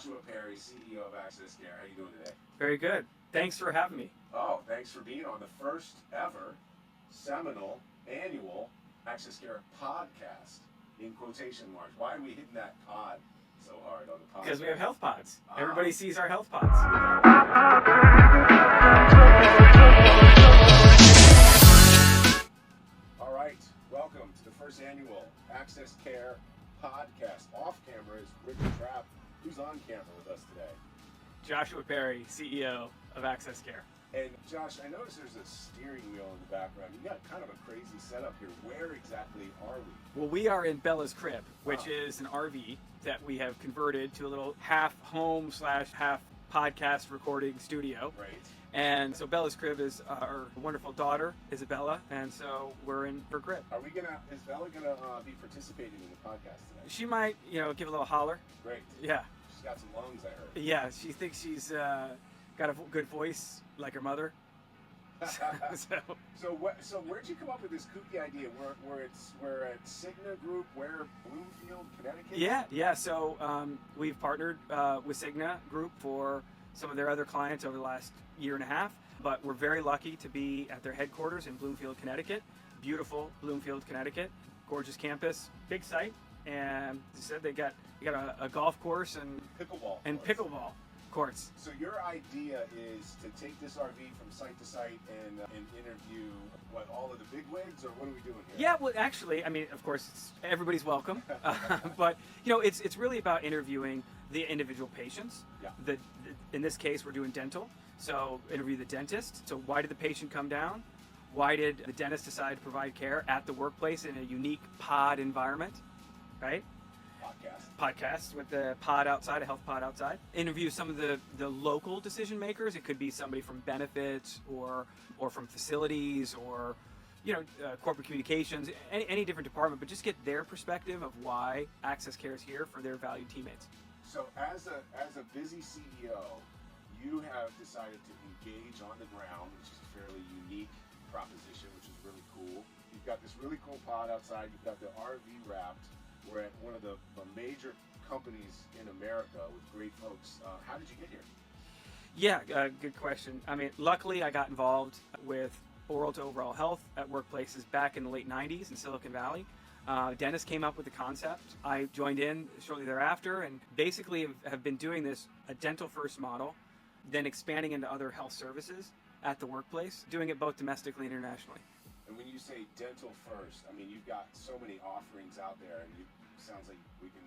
Joshua Perry, CEO of Access Care. How are you doing today? Very good. Thanks for having me. Oh, thanks for being on the first ever seminal annual Access Care podcast, in quotation marks. Why are we hitting that pod so hard on the podcast? Because we have health pods. Everybody sees our health pods. All right, welcome to the first annual Access Care podcast. Off camera is Richard Trapp. Who's on camera with us today? Joshua Perry, CEO of Access Care. And Josh, I noticed there's a steering wheel in the background. You got kind of a crazy setup here. Where exactly are we? Well, we are in Bella's Crib, which is an RV that we have converted to a little half home / half podcast recording studio. Right. And so Bella's Crib is our wonderful daughter, Isabella, and so we're in her crib. Is Bella gonna be participating in the podcast today? She might, give a little holler. Great. Yeah. She's got some lungs, I heard. Yeah, she thinks she's got a good voice like her mother. So where'd you come up with this kooky idea? We're at Cigna Group, where Bloomfield, Connecticut? Yeah. So we've partnered with Cigna Group for some of their other clients over the last year and a half, but we're very lucky to be at their headquarters in Bloomfield, Connecticut. Beautiful Bloomfield, Connecticut. Gorgeous campus, big site, and they said they got a golf course and pickleball courts. So your idea is to take this RV from site to site and interview all of the bigwigs, or what are we doing here? Yeah, well, actually, of course, everybody's welcome, but it's really about interviewing the individual patients. Yeah. In this case, we're doing dental, so interview the dentist. So why did the patient come down? Why did the dentist decide to provide care at the workplace in a unique pod environment, right? Podcast with the pod outside, a health pod outside. Interview some of the local decision makers. It could be somebody from benefits or from facilities or corporate communications, any different department, but just get their perspective of why Access Care is here for their valued teammates. So as a busy CEO, you have decided to engage on the ground, which is a fairly unique proposition, which is really cool. You've got this really cool pod outside. You've got the RV wrapped. We're at one of the major companies in America with great folks. How did you get here? Yeah, good question. Luckily I got involved with oral to overall health at workplaces back in the late 90s in Silicon Valley. Dennis came up with the concept. I joined in shortly thereafter and basically have been doing this, a dental first model, then expanding into other health services at the workplace, doing it both domestically and internationally. And when you say dental first, you've got so many offerings out there, and it sounds like we can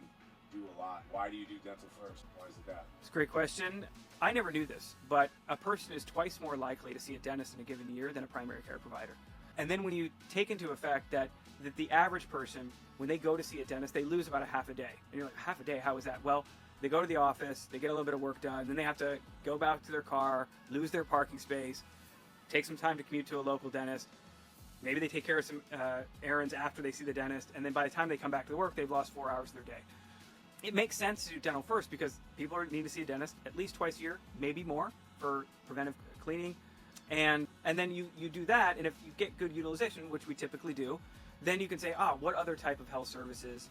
do a lot. Why do you do dental first? Why is it that? It's a great question. I never knew this, but a person is twice more likely to see a dentist in a given year than a primary care provider. And then when you take into effect that the average person, when they go to see a dentist, they lose about a half a day. And you're like, half a day? How is that? Well, they go to the office, they get a little bit of work done, then they have to go back to their car, lose their parking space, take some time to commute to a local dentist. Maybe they take care of some errands after they see the dentist, and then by the time they come back to the work, they've lost 4 hours of their day. It makes sense to do dental first because people need to see a dentist at least twice a year, maybe more, for preventive cleaning. And then you do that, and if you get good utilization, which we typically do, then you can say, what other type of health services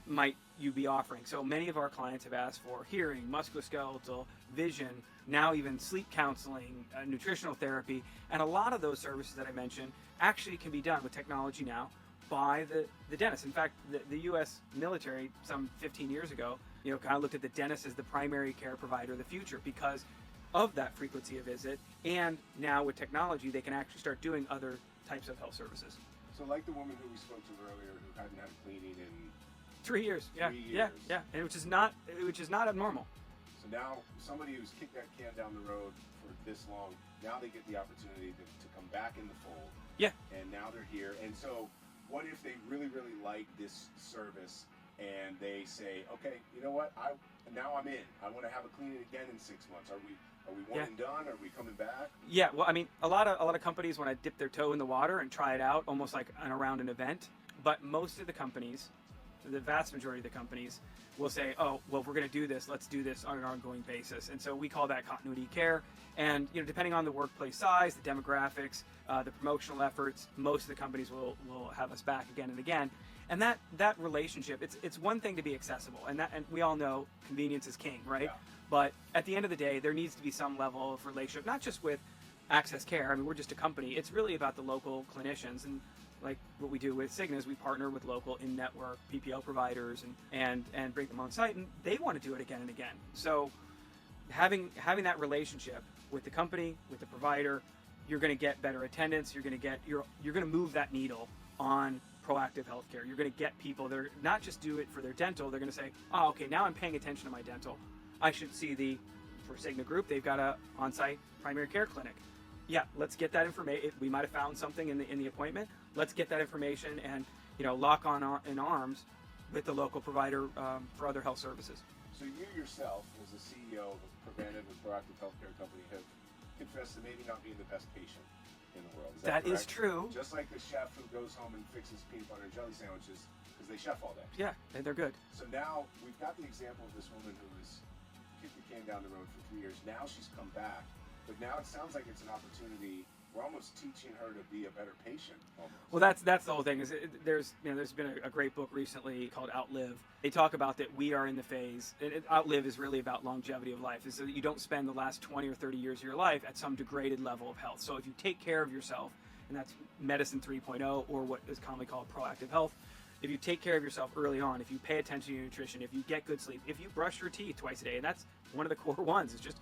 might you be offering? So many of our clients have asked for hearing, musculoskeletal, vision, now even sleep counseling, nutritional therapy, and a lot of those services that I mentioned actually can be done with technology now by the dentist. In fact, the U.S. military some 15 years ago, kind of looked at the dentist as the primary care provider of the future because of that frequency of visit, and now with technology, they can actually start doing other types of health services. So like the woman who we spoke to earlier who hadn't had cleaning in 3 years. 3 years. Yeah, and which is not abnormal. So now somebody who's kicked that can down the road for this long, now they get the opportunity to come back in the fold. Yeah. And now they're here. And so what if they really, really like this service and they say, okay, you know what? Now I'm in. I want to have a cleaning again in 6 months. Are we one and done? Are we coming back? Yeah, well, a lot of companies want to dip their toe in the water and try it out almost like around an event. But most of the companies, the vast majority of the companies, will say, oh, well, if we're going to do this, let's do this on an ongoing basis. And so we call that continuity care. And depending on the workplace size, the demographics, the promotional efforts, most of the companies will have us back again and again. And that relationship, it's one thing to be accessible, and we all know convenience is king, right? Yeah. But at the end of the day, there needs to be some level of relationship, not just with Access Care. I mean, we're just a company. It's really about the local clinicians, and like what we do with Cigna is we partner with local in-network PPO providers and bring them on site, and they want to do it again and again. So having that relationship with the company, with the provider, you're going to get better attendance. You're going to move that needle on proactive healthcare. You're going to get people that are not just do it for their dental. They're going to say, oh, okay, now I'm paying attention to my dental. I should see for Cigna Group, they've got a on-site primary care clinic. Yeah, let's get that information. We might have found something in the appointment. Let's get that information and lock on in arms with the local provider for other health services. So you yourself, as the CEO of a preventive and proactive healthcare company, have confessed to maybe not being the best patient in the world. That is true. Just like the chef who goes home and fixes peanut butter and jelly sandwiches because they chef all day. Yeah, and they're good. So now we've got the example of this woman who has kicked the can down the road for 3 years. Now she's come back, but now it sounds like it's an opportunity. We're almost teaching her to be a better patient. Almost. Well, that's the whole thing. There's been a great book recently called Outlive. They talk about that we are in the phase. Outlive is really about longevity of life. Is so that you don't spend the last 20 or 30 years of your life at some degraded level of health. So if you take care of yourself, and that's medicine 3.0, or what is commonly called proactive health. If you take care of yourself early on, if you pay attention to your nutrition, if you get good sleep, if you brush your teeth twice a day, and that's one of the core ones, is just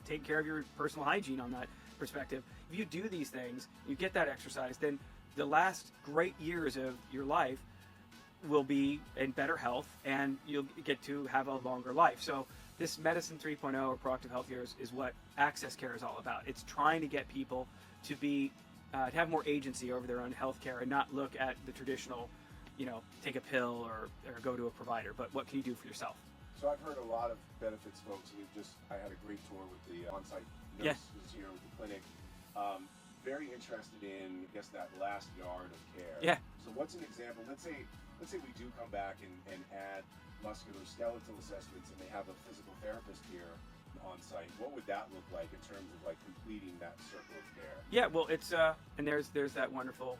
take care of your personal hygiene on that perspective. If you do these things, you get that exercise, then the last great years of your life will be in better health, and you'll get to have a longer life. So this medicine 3.0 or proactive health care is what Access Care is all about. It's trying to get people to be to have more agency over their own health care and not look at the traditional, take a pill or go to a provider, but what can you do for yourself? So I've heard a lot of benefits, folks. I had a great tour with the on-site nurse who's here with the clinic. Very interested in, I guess, that last yard of care. Yeah. So what's an example? Let's say we do come back and add musculoskeletal assessments, and they have a physical therapist here on site. What would that look like in terms of like completing that circle of care? Yeah, well, it's and there's that wonderful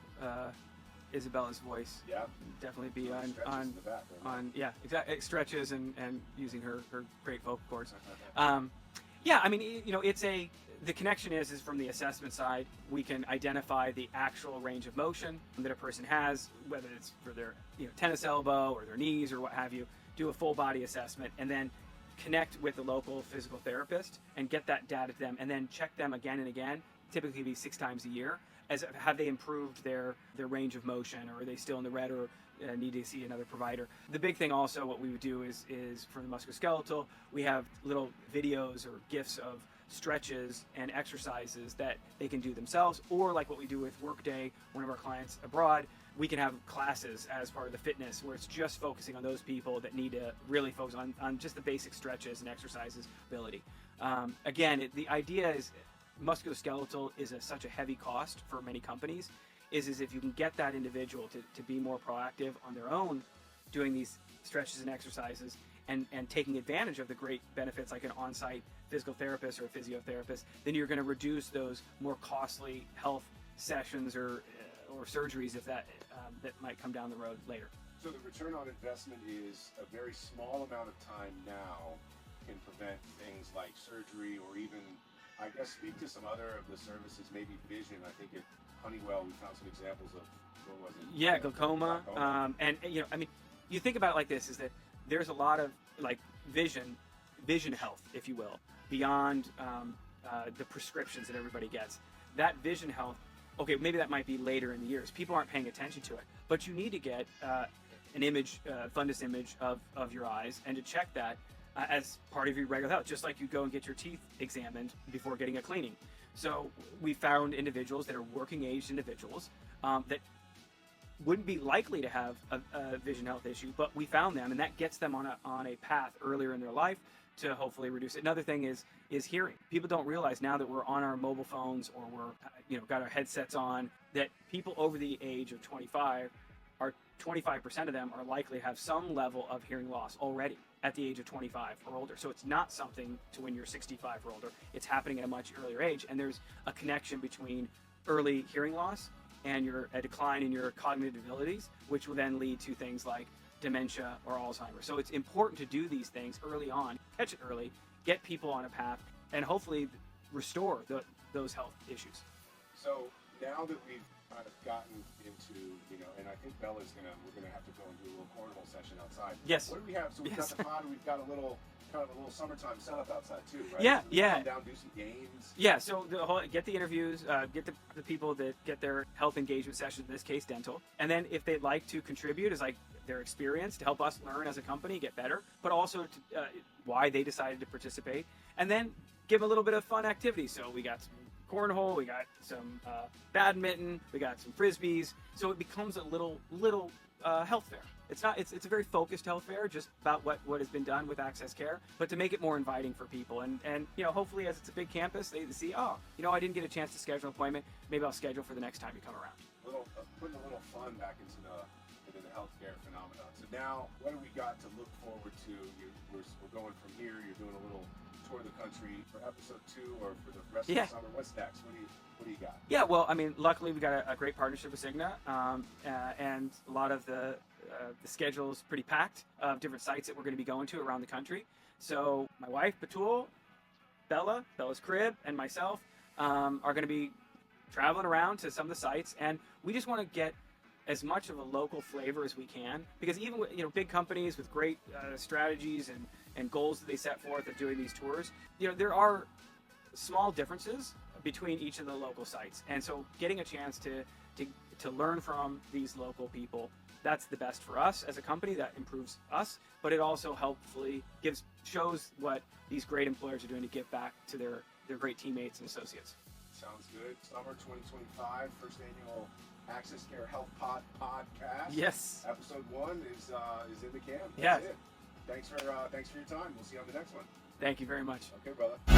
Isabella's voice. Yeah. Definitely be on the back, right? on yeah, exactly, stretches and using her great vocal cords. Yeah, I mean, the connection is from the assessment side. We can identify the actual range of motion that a person has, whether it's for their tennis elbow or their knees or what have you. Do a full body assessment and then connect with the local physical therapist and get that data to them, and then check them again and again. Typically, be 6 times a year. As have they improved their range of motion, or are they still in the red, or need to see another provider? The big thing also, what we would do is for the musculoskeletal, we have little videos or GIFs of stretches and exercises that they can do themselves, or like what we do with Workday, one of our clients abroad, we can have classes as part of the fitness where it's just focusing on those people that need to really focus on just the basic stretches and exercises ability. Again, the idea is musculoskeletal is such a heavy cost for many companies, is if you can get that individual to be more proactive on their own, doing these stretches and exercises and taking advantage of the great benefits like an on-site physical therapist or a physiotherapist, then you're going to reduce those more costly health sessions or surgeries if that might come down the road later. So the return on investment is a very small amount of time now can prevent things like surgery, or even, I guess, speak to some other of the services, maybe vision. I think at Honeywell we found some examples of, what was it? Yeah, glaucoma. And I mean, you think about it like this, is that there's a lot of like vision health, if you will, beyond the prescriptions that everybody gets. That vision health, okay, maybe that might be later in the years. People aren't paying attention to it, but you need to get an image, fundus image of your eyes, and to check that as part of your regular health, just like you go and get your teeth examined before getting a cleaning. So we found individuals that are working age individuals that wouldn't be likely to have a vision health issue, but we found them, and that gets them on a path earlier in their life to hopefully reduce it. Another thing is hearing. People don't realize now that we're on our mobile phones, or we're got our headsets on, that people over the age of 25 are 25% of them are likely to have some level of hearing loss already at the age of 25 or older. So it's not something to when you're 65 or older. It's happening at a much earlier age, and there's a connection between early hearing loss and a decline in your cognitive abilities, which will then lead to things like dementia or Alzheimer's. So it's important to do these things early on, catch it early, get people on a path, and hopefully restore those health issues. So now that we've kind of gotten into, and I think we're gonna have to go and do a little cornhole session outside. Yes. What do we have? So we've got the pod, we've got a little summertime setup outside too, right? Yeah, so we yeah. Come down, do some games. Yeah, so get the interviews, get the people that get their health engagement session, in this case dental, and then if they'd like to contribute as like their experience to help us learn as a company, get better, but also to, why they decided to participate, and then give a little bit of fun activities. So we got some cornhole, we got some badminton, we got some frisbees, so it becomes a little health fair. It's a very focused health fair, just about what has been done with Access Care, but to make it more inviting for people. And hopefully as it's a big campus, they see, I didn't get a chance to schedule an appointment. Maybe I'll schedule for the next time you come around. Putting a little fun back into the healthcare phenomenon. So now, what do we got to look forward to? We're going from here. You're doing a little tour of the country for episode 2 or for the rest of the summer. What's next? What do you got? Yeah, well, I mean, luckily we got a great partnership with Cigna, and a lot of the schedule is pretty packed of different sites that we're going to be going to around the country. So my wife, Batul, Bella's crib, and myself are going to be traveling around to some of the sites, and we just want to get as much of a local flavor as we can, because even with big companies with great strategies and goals that they set forth of doing these tours, there are small differences between each of the local sites, and so getting a chance to learn from these local people, that's the best for us as a company. That improves us, but it also helpfully shows what these great employers are doing to give back to their great teammates and associates. Sounds good. Summer 2025, first annual Access Care Health Podcast. Yes. Episode 1 is in the can. Yeah. That's it. Thanks for your time. We'll see you on the next one. Thank you very much. Okay, brother.